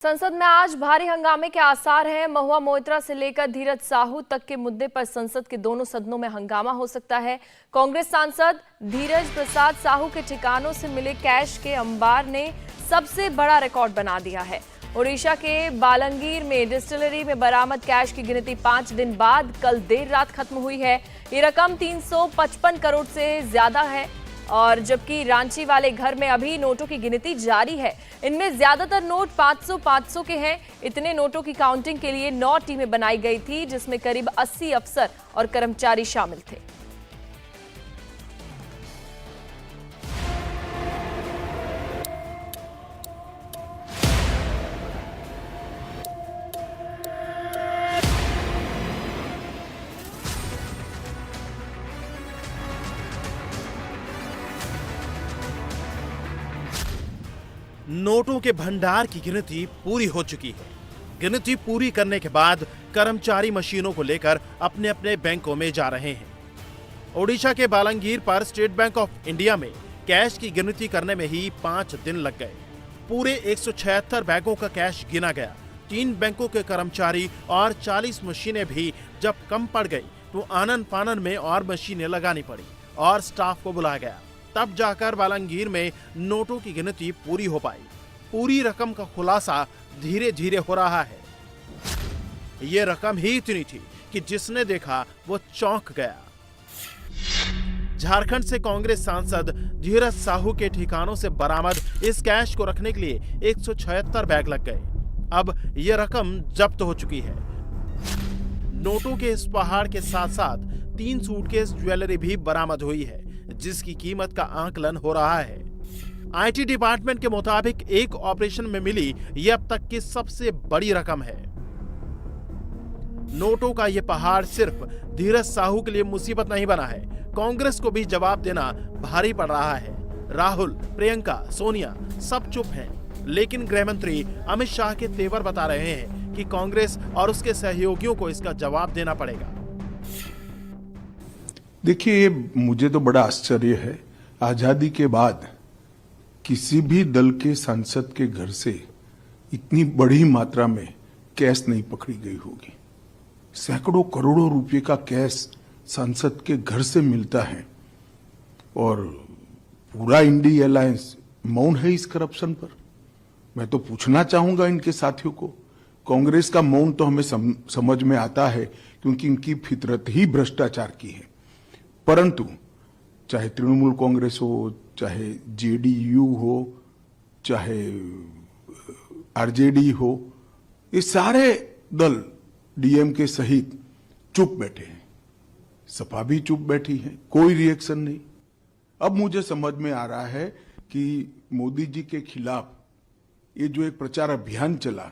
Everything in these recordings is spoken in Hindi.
संसद में आज भारी हंगामे के आसार हैं। महुआ मोइत्रा से लेकर धीरज साहू तक के मुद्दे पर संसद के दोनों सदनों में हंगामा हो सकता है। कांग्रेस सांसद धीरज प्रसाद साहू के ठिकानों से मिले कैश के अंबार ने सबसे बड़ा रिकॉर्ड बना दिया है। ओडिशा के बालंगीर में डिस्टिलरी में बरामद कैश की गिनती 5 दिन बाद कल देर रात खत्म हुई है। ये रकम 355 करोड़ से ज्यादा है और जबकि रांची वाले घर में अभी नोटों की गिनती जारी है। इनमें ज्यादातर नोट 500 के हैं। इतने नोटों की काउंटिंग के लिए 9 टीमें बनाई गई थी, जिसमें करीब 80 अफसर और कर्मचारी शामिल थे। नोटों के भंडार की गिनती पूरी हो चुकी है। गिनती पूरी करने के बाद कर्मचारी मशीनों को लेकर अपने अपने बैंकों में जा रहे हैं। ओडिशा के बालंगीर पर स्टेट बैंक ऑफ इंडिया में कैश की गिनती करने में ही 5 दिन लग गए। पूरे 176 बैंकों का कैश गिना गया। 3 बैंकों के कर्मचारी और 40 मशीनें भी जब कम पड़ गई तो आनन फानन में और मशीनें लगानी पड़ी और स्टाफ को बुलाया गया। तब जाकर बालंगीर में नोटों की गिनती पूरी हो पाई। पूरी रकम का खुलासा धीरे धीरे हो रहा है। ये रकम ही इतनी थी कि जिसने देखा वो चौंक गया। झारखंड से कांग्रेस सांसद धीरज साहू के ठिकानों से बरामद इस कैश को रखने के लिए 176 बैग लग गए। अब यह रकम जब्त हो चुकी है। नोटों के इस पहाड़ के साथ साथ 3 सूटकेस ज्वेलरी भी बरामद हुई है, जिसकी कीमत का आकलन हो रहा है। आईटी डिपार्टमेंट के मुताबिक एक ऑपरेशन में मिली यह अब तक की सबसे बड़ी रकम है। नोटों का यह पहाड़ सिर्फ धीरज साहू के लिए मुसीबत नहीं बना है, कांग्रेस को भी जवाब देना भारी पड़ रहा है। राहुल, प्रियंका, सोनिया सब चुप हैं, लेकिन गृह मंत्री अमित शाह के तेवर बता रहे हैं कि कांग्रेस और उसके सहयोगियों को इसका जवाब देना पड़ेगा। देखिए, मुझे तो बड़ा आश्चर्य है, आजादी के बाद किसी भी दल के सांसद के घर से इतनी बड़ी मात्रा में कैश नहीं पकड़ी गई होगी। सैकड़ों करोड़ों रुपए का कैश सांसद के घर से मिलता है और पूरा इंडी अलायंस मौन है इस करप्शन पर। मैं तो पूछना चाहूंगा इनके साथियों को, कांग्रेस का मौन तो हमें समझ में आता है क्योंकि इनकी फितरत ही भ्रष्टाचार की है, परंतु चाहे तृणमूल कांग्रेस हो, चाहे जेडीयू हो, चाहे आरजेडी हो, ये सारे दल डीएमके सहित चुप बैठे हैं। सपा भी चुप बैठी है, कोई रिएक्शन नहीं। अब मुझे समझ में आ रहा है कि मोदी जी के खिलाफ ये जो एक प्रचार अभियान चला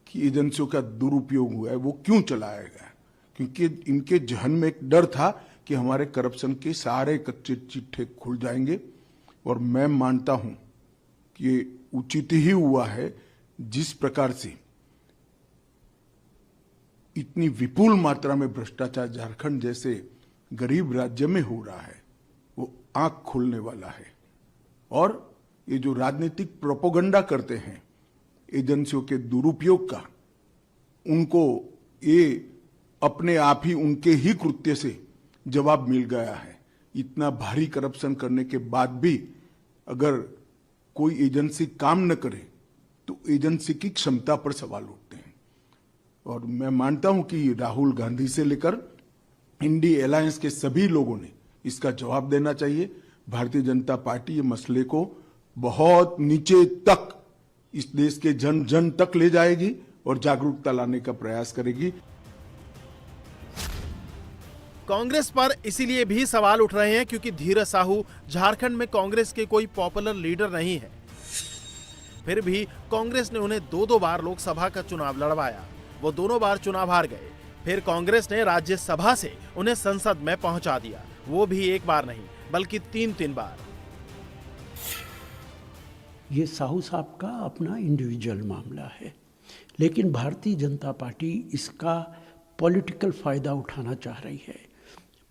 कि एजेंसियों का दुरुपयोग हुआ है, वो क्यों चलाया गया? क्योंकि इनके जहन में एक डर था कि हमारे करप्शन के सारे कच्चे चिट्ठे खुल जाएंगे। और मैं मानता हूं कि ये उचित ही हुआ है। जिस प्रकार से इतनी विपुल मात्रा में भ्रष्टाचार झारखंड जैसे गरीब राज्य में हो रहा है, वो आंख खोलने वाला है। और ये जो राजनीतिक प्रोपोगंडा करते हैं एजेंसियों के दुरुपयोग का, उनको ये अपने आप ही उनके ही कृत्य से जवाब मिल गया है। इतना भारी करप्शन करने के बाद भी अगर कोई एजेंसी काम न करे तो एजेंसी की क्षमता पर सवाल उठते हैं। और मैं मानता हूं कि राहुल गांधी से लेकर इंडी अलायंस के सभी लोगों ने इसका जवाब देना चाहिए। भारतीय जनता पार्टी ये मसले को बहुत नीचे तक, इस देश के जन जन तक ले जाएगी और जागरूकता लाने का प्रयास करेगी। कांग्रेस पर इसीलिए भी सवाल उठ रहे हैं क्योंकि धीरज साहू झारखंड में कांग्रेस के कोई पॉपुलर लीडर नहीं है। फिर भी कांग्रेस ने उन्हें 2 बार लोकसभा का चुनाव लड़वाया। वो दोनों बार चुनाव हार गए। फिर कांग्रेस ने राज्यसभा से उन्हें संसद में पहुंचा दिया, वो भी 1 बार नहीं बल्कि 3 बार। ये साहू साहब का अपना इंडिविजुअल मामला है, लेकिन भारतीय जनता पार्टी इसका पॉलिटिकल फायदा उठाना चाह रही है।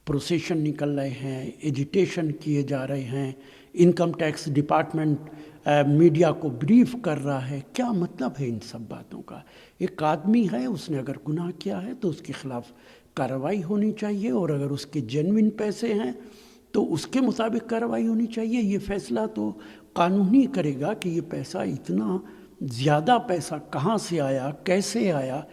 प्रोसेशन निकल रहे हैं, एजिटेशन किए जा रहे हैं, इनकम टैक्स डिपार्टमेंट मीडिया को ब्रीफ कर रहा है। क्या मतलब है इन सब बातों का? एक आदमी है, उसने अगर गुनाह किया है तो उसके खिलाफ कार्रवाई होनी चाहिए, और अगर उसके जेन्युइन पैसे हैं तो उसके मुताबिक कार्रवाई होनी चाहिए। ये फैसला तो कानून ही करेगा कि ये पैसा, इतना ज़्यादा पैसा कहाँ से आया, कैसे आया।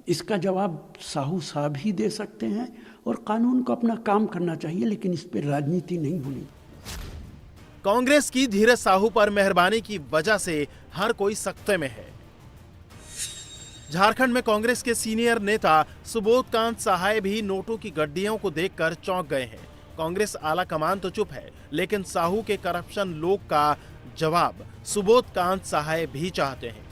इसका जवाब साहू साहब ही दे सकते हैं, और कानून को अपना काम करना चाहिए, लेकिन इस पर राजनीति नहीं होनी। कांग्रेस की धीरज साहू पर मेहरबानी की वजह से हर कोई सकते में है। झारखंड में कांग्रेस के सीनियर नेता सुबोध कांत सहाय भी नोटों की गड्डियों को देखकर चौंक गए हैं। कांग्रेस आला कमान तो चुप है, लेकिन साहू के करप्शन लोग का जवाब सुबोध कांत सहाय भी चाहते हैं।